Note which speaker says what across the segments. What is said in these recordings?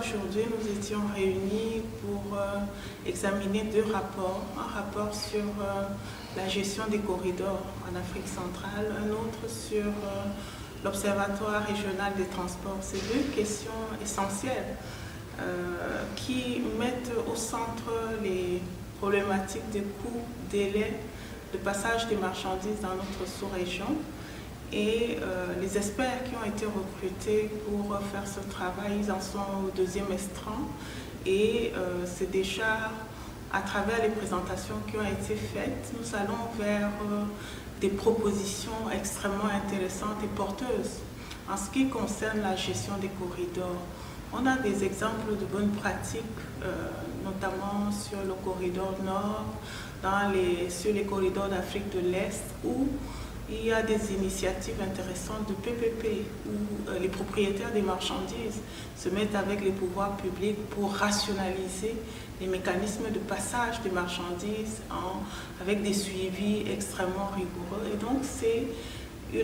Speaker 1: aujourd'hui, nous étions réunis pour examiner deux rapports. Un rapport sur la gestion des corridors en Afrique centrale, un autre sur l'Observatoire régional des transports. Ces deux questions essentielles qui mettent au centre les problématiques de coûts, délais, de passage des marchandises dans notre sous-région et les experts qui ont été recrutés pour faire ce travail, ils en sont au deuxième estran et c'est déjà à travers les présentations qui ont été faites, nous allons vers des propositions extrêmement intéressantes et porteuses en ce qui concerne la gestion des corridors. On a des exemples de bonnes pratiques, notamment sur le corridor nord, sur les corridors d'Afrique de l'Est, où il y a des initiatives intéressantes de PPP, où les propriétaires des marchandises se mettent avec les pouvoirs publics pour rationaliser les mécanismes de passage des marchandises avec des suivis extrêmement rigoureux. Et donc, c'est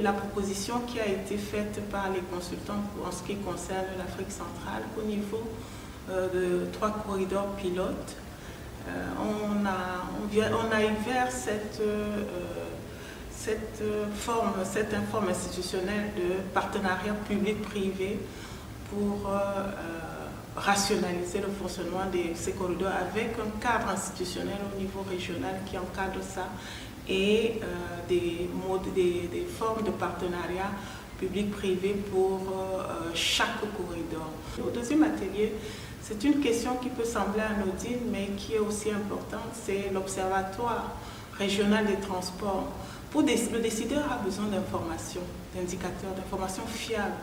Speaker 1: la proposition qui a été faite par les consultants en ce qui concerne l'Afrique centrale au niveau de 3 corridors pilotes. On a eu vers cette forme institutionnelle de partenariat public-privé pour rationaliser le fonctionnement de ces corridors avec un cadre institutionnel au niveau régional qui encadre ça et des formes de partenariat public-privé pour chaque corridor. Au deuxième atelier, c'est une question qui peut sembler anodine, mais qui est aussi importante, c'est l'Observatoire régional des transports. Le décideur a besoin d'informations, d'indicateurs, d'informations fiables.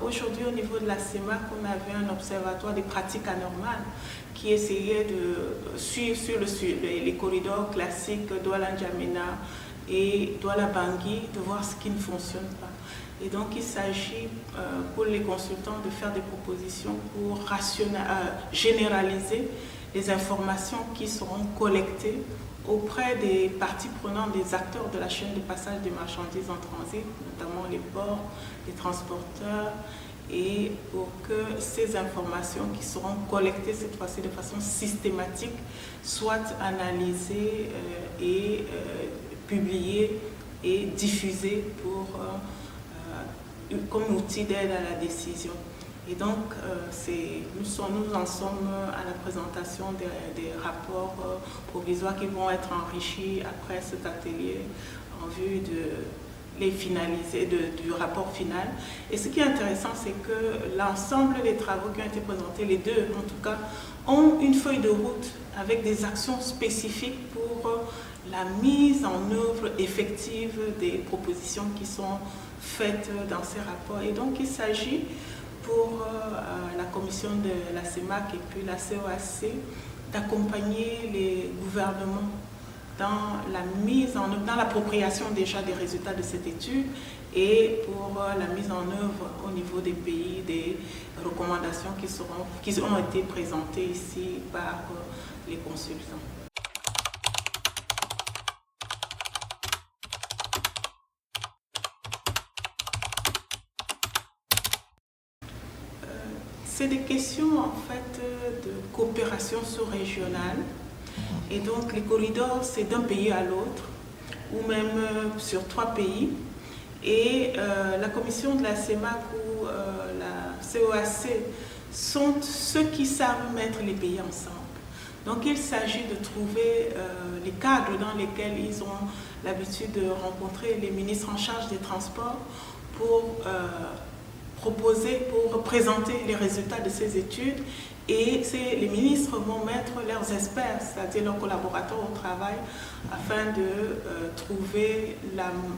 Speaker 1: Aujourd'hui, au niveau de la CEMAC, on avait un observatoire des pratiques anormales qui essayait de suivre sur les corridors classiques Douala-N'Djamena et Douala-Bangui, de voir ce qui ne fonctionne pas. Et donc, il s'agit pour les consultants de faire des propositions pour généraliser les informations qui seront collectées auprès des parties prenantes, des acteurs de la chaîne de passage des marchandises en transit, notamment les ports, les transporteurs, et pour que ces informations qui seront collectées cette fois-ci de façon systématique soient analysées et publiées et diffusées comme outil d'aide à la décision. Et donc, nous en sommes à la présentation des rapports provisoires qui vont être enrichis après cet atelier en vue de les finaliser, du rapport final. Et ce qui est intéressant, c'est que l'ensemble des travaux qui ont été présentés, les deux en tout cas, ont une feuille de route avec des actions spécifiques pour la mise en œuvre effective des propositions qui sont faites dans ces rapports. Et donc, il s'agit pour la commission de la CEMAC et puis la COAC d'accompagner les gouvernements dans la mise en œuvre, dans l'appropriation déjà des résultats de cette étude et pour la mise en œuvre au niveau des pays des recommandations qui ont été présentées ici par les consultants. C'est des questions en fait de coopération sous-régionale et donc les corridors c'est d'un pays à l'autre ou même sur 3 pays et la commission de la CEMAC ou la COAC sont ceux qui savent mettre les pays ensemble. Donc il s'agit de trouver les cadres dans lesquels ils ont l'habitude de rencontrer les ministres en charge des transports pour présenter les résultats de ces études et les ministres vont mettre leurs experts, c'est-à-dire leurs collaborateurs au travail afin de trouver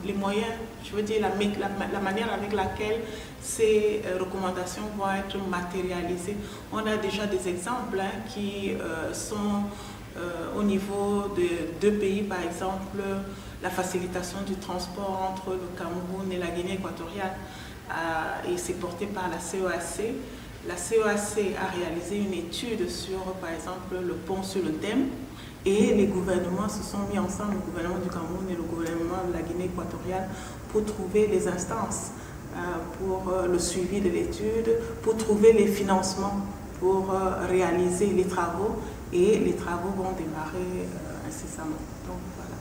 Speaker 1: les moyens, je veux dire la manière avec laquelle ces recommandations vont être matérialisées. On a déjà des exemples qui sont au niveau de 2 pays, par exemple la facilitation du transport entre le Cameroun et la Guinée équatoriale. Et c'est porté par la COAC. La COAC a réalisé une étude sur, par exemple, le pont sur le Dème et les gouvernements se sont mis ensemble, le gouvernement du Cameroun et le gouvernement de la Guinée équatoriale, pour trouver les instances pour le suivi de l'étude, pour trouver les financements pour réaliser les travaux, et les travaux vont démarrer incessamment. Donc, voilà.